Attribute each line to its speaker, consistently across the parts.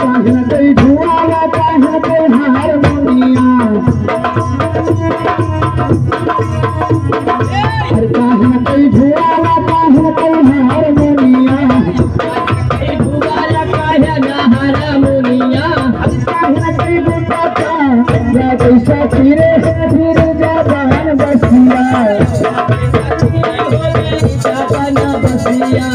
Speaker 1: काहे न कोई धुआला काहे न कोई हारमोनिया हर काहे न कोई धुआला काहे न कोई हारमोनिया धुआला काहे न हारमोनिया हर काहे न कोई दुपट्टा या कैसा फिरे फिर जबान बसिया जबान बसिया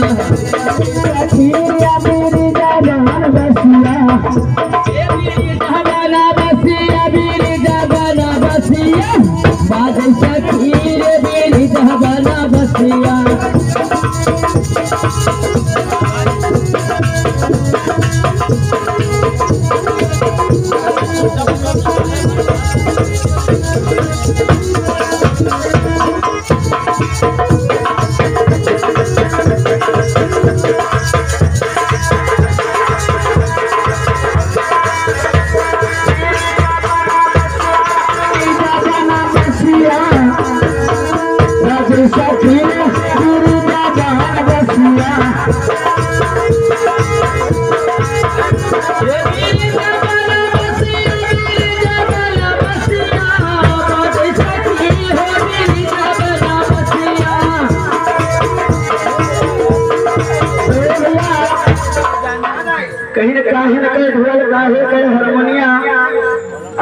Speaker 1: कहीं न काहे न कहे ढोल काहे कहे हारमोनिया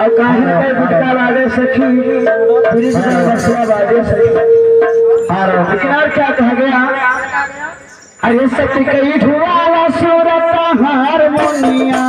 Speaker 1: और काहे न कहे गुटका बाजे सखी ब्रिज में बसिया बाजे सखी लेकिन और क्या कहा गया अरे सखी कही ढोला सूरत हारमोनिया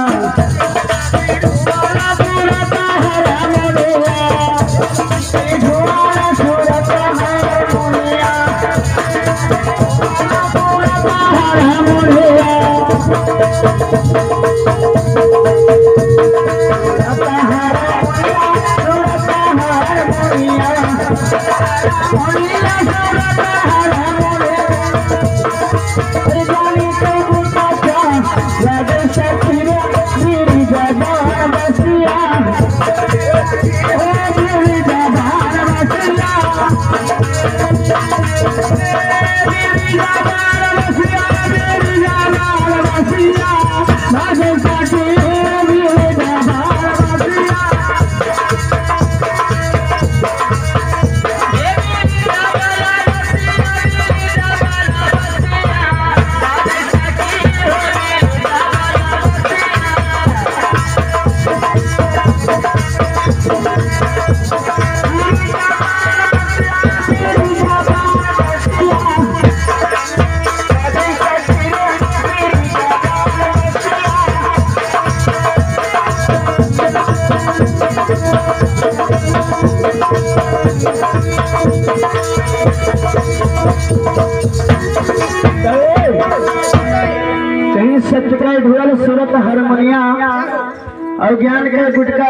Speaker 1: कहीं सच का ढोल सूरत हारमोनिया और ज्ञान का गुटका